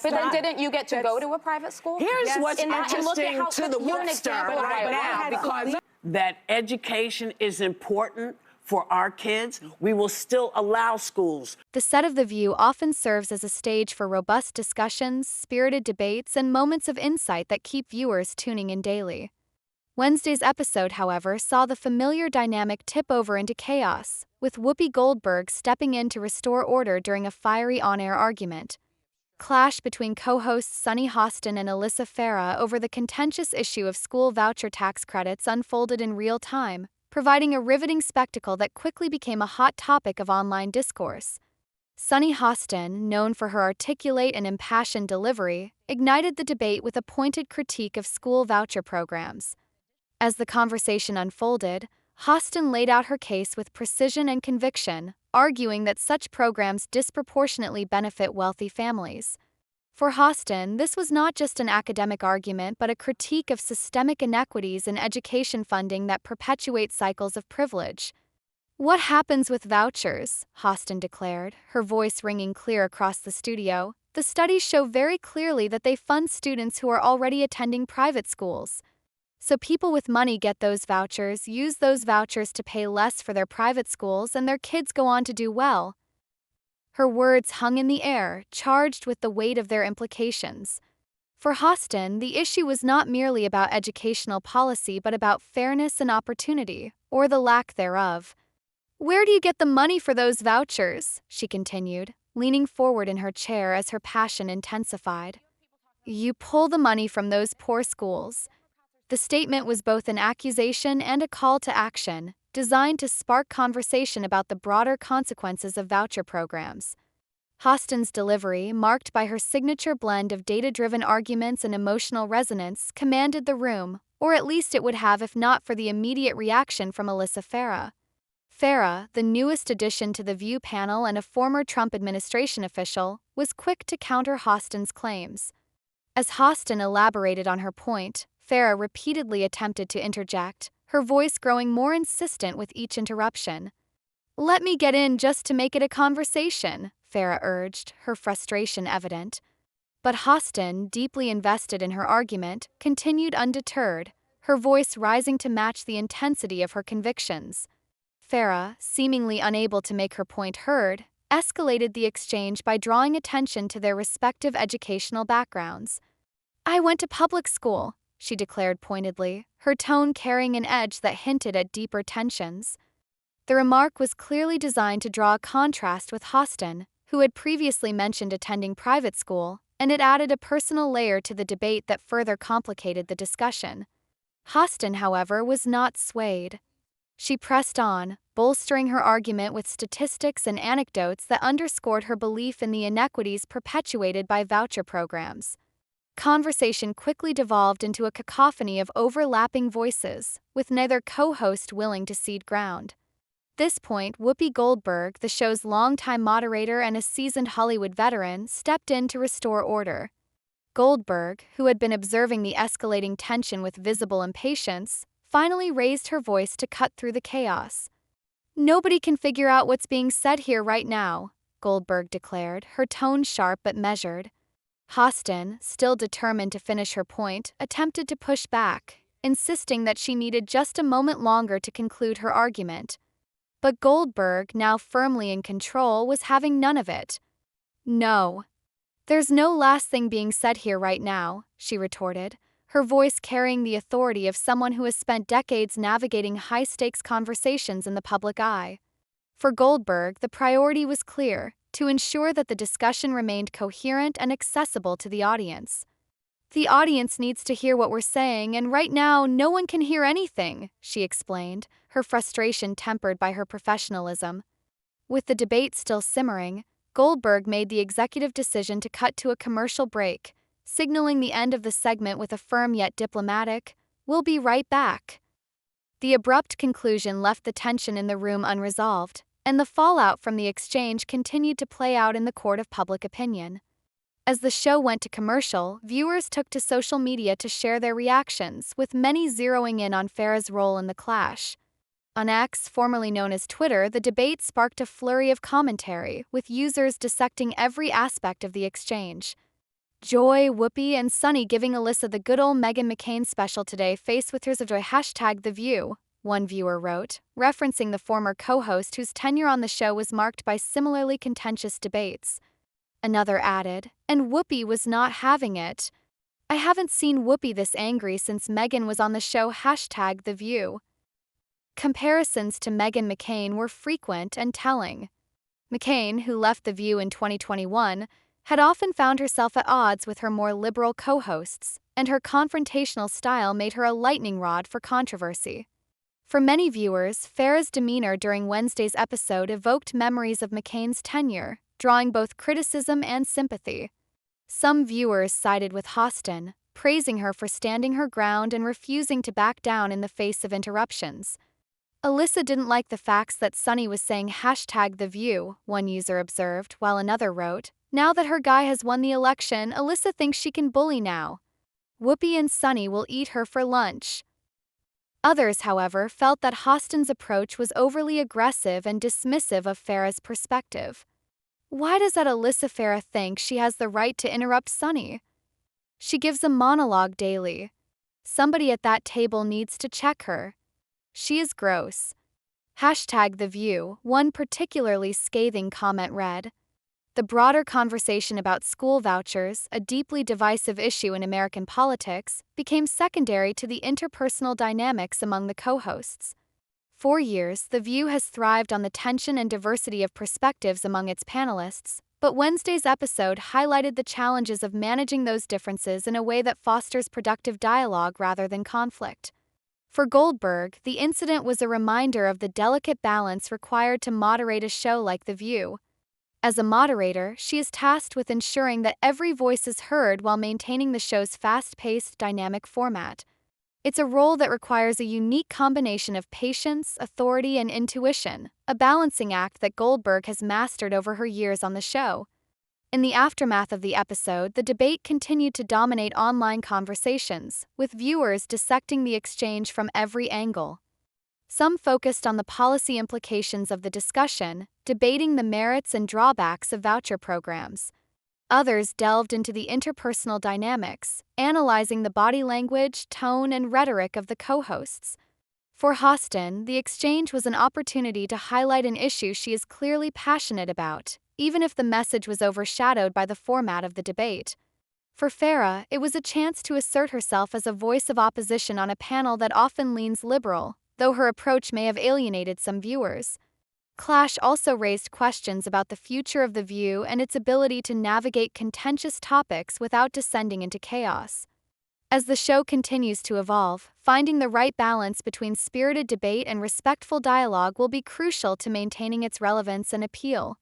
But then didn't you get to go to a private school? Here's what's and look at interesting how to the you're an Whooster example of right why now, because that education is important for our kids. We will still allow schools. The set of The View often serves as a stage for robust discussions, spirited debates, and moments of insight that keep viewers tuning in daily. Wednesday's episode, however, saw the familiar dynamic tip over into chaos, with Whoopi Goldberg stepping in to restore order during a fiery on-air argument. Clash between co-hosts Sunny Hostin and Alyssa Farah over the contentious issue of school voucher tax credits unfolded in real time, providing a riveting spectacle that quickly became a hot topic of online discourse. Sunny Hostin, known for her articulate and impassioned delivery, ignited the debate with a pointed critique of school voucher programs. As the conversation unfolded, Hostin laid out her case with precision and conviction, arguing that such programs disproportionately benefit wealthy families. For Hostin, this was not just an academic argument but a critique of systemic inequities in education funding that perpetuate cycles of privilege. "What happens with vouchers?" Hostin declared, her voice ringing clear across the studio. "The studies show very clearly that they fund students who are already attending private schools. So people with money get those vouchers, use those vouchers to pay less for their private schools, and their kids go on to do well." Her words hung in the air, charged with the weight of their implications. For Hostin, the issue was not merely about educational policy but about fairness and opportunity, or the lack thereof. "Where do you get the money for those vouchers?" she continued, leaning forward in her chair as her passion intensified. "You pull the money from those poor schools." The statement was both an accusation and a call to action, designed to spark conversation about the broader consequences of voucher programs. Hostin's delivery, marked by her signature blend of data-driven arguments and emotional resonance, commanded the room, or at least it would have if not for the immediate reaction from Alyssa Farah. Farah, the newest addition to the View panel and a former Trump administration official, was quick to counter Hostin's claims. As Hostin elaborated on her point, Farah repeatedly attempted to interject, her voice growing more insistent with each interruption. "Let me get in just to make it a conversation," Farah urged, her frustration evident. But Hostin, deeply invested in her argument, continued undeterred, her voice rising to match the intensity of her convictions. Farah, seemingly unable to make her point heard, escalated the exchange by drawing attention to their respective educational backgrounds. "I went to public school," she declared pointedly, her tone carrying an edge that hinted at deeper tensions. The remark was clearly designed to draw a contrast with Hostin, who had previously mentioned attending private school, and it added a personal layer to the debate that further complicated the discussion. Hostin, however, was not swayed. She pressed on, bolstering her argument with statistics and anecdotes that underscored her belief in the inequities perpetuated by voucher programs. Conversation quickly devolved into a cacophony of overlapping voices, with neither co-host willing to cede ground. At this point, Whoopi Goldberg, the show's longtime moderator and a seasoned Hollywood veteran, stepped in to restore order. Goldberg, who had been observing the escalating tension with visible impatience, finally raised her voice to cut through the chaos. "Nobody can figure out what's being said here right now," Goldberg declared, her tone sharp but measured. Hostin, still determined to finish her point, attempted to push back, insisting that she needed just a moment longer to conclude her argument. But Goldberg, now firmly in control, was having none of it. "No. There's no last thing being said here right now," she retorted, her voice carrying the authority of someone who has spent decades navigating high-stakes conversations in the public eye. For Goldberg, the priority was clear: to ensure that the discussion remained coherent and accessible to the audience. "The audience needs to hear what we're saying, and right now no one can hear anything," she explained, her frustration tempered by her professionalism. With the debate still simmering, Goldberg made the executive decision to cut to a commercial break, signaling the end of the segment with a firm yet diplomatic, "We'll be right back." The abrupt conclusion left the tension in the room unresolved, and the fallout from the exchange continued to play out in the court of public opinion. As the show went to commercial, viewers took to social media to share their reactions, with many zeroing in on Farah's role in the clash. On X, formerly known as Twitter, the debate sparked a flurry of commentary, with users dissecting every aspect of the exchange. Joy, Whoopi, and Sunny giving Alyssa the good old Meghan McCain special today, faced with tears of joy. #The View, one viewer wrote, referencing the former co-host whose tenure on the show was marked by similarly contentious debates. Another added, and Whoopi was not having it. I haven't seen Whoopi this angry since Meghan was on the show. #The View. Comparisons to Meghan McCain were frequent and telling. McCain, who left The View in 2021, had often found herself at odds with her more liberal co-hosts, and her confrontational style made her a lightning rod for controversy. For many viewers, Farrah's demeanor during Wednesday's episode evoked memories of McCain's tenure, drawing both criticism and sympathy. Some viewers sided with Hostin, praising her for standing her ground and refusing to back down in the face of interruptions. Alyssa didn't like the facts that Sunny was saying #The View, one user observed, while another wrote, now that her guy has won the election, Alyssa thinks she can bully now. Whoopi and Sunny will eat her for lunch. Others, however, felt that Hostin's approach was overly aggressive and dismissive of Farrah's perspective. Why does that Alyssa Farrah think she has the right to interrupt Sunny? She gives a monologue daily. Somebody at that table needs to check her. She is gross. #The View, one particularly scathing comment read, the broader conversation about school vouchers, a deeply divisive issue in American politics, became secondary to the interpersonal dynamics among the co-hosts. For years, The View has thrived on the tension and diversity of perspectives among its panelists, but Wednesday's episode highlighted the challenges of managing those differences in a way that fosters productive dialogue rather than conflict. For Goldberg, the incident was a reminder of the delicate balance required to moderate a show like The View. As a moderator, she is tasked with ensuring that every voice is heard while maintaining the show's fast-paced, dynamic format. It's a role that requires a unique combination of patience, authority, and intuition, a balancing act that Goldberg has mastered over her years on the show. In the aftermath of the episode, the debate continued to dominate online conversations, with viewers dissecting the exchange from every angle. Some focused on the policy implications of the discussion, debating the merits and drawbacks of voucher programs. Others delved into the interpersonal dynamics, analyzing the body language, tone, and rhetoric of the co-hosts. For Hostin, the exchange was an opportunity to highlight an issue she is clearly passionate about, even if the message was overshadowed by the format of the debate. For Farrah, it was a chance to assert herself as a voice of opposition on a panel that often leans liberal, though her approach may have alienated some viewers. Clash also raised questions about the future of The View and its ability to navigate contentious topics without descending into chaos. As the show continues to evolve, finding the right balance between spirited debate and respectful dialogue will be crucial to maintaining its relevance and appeal.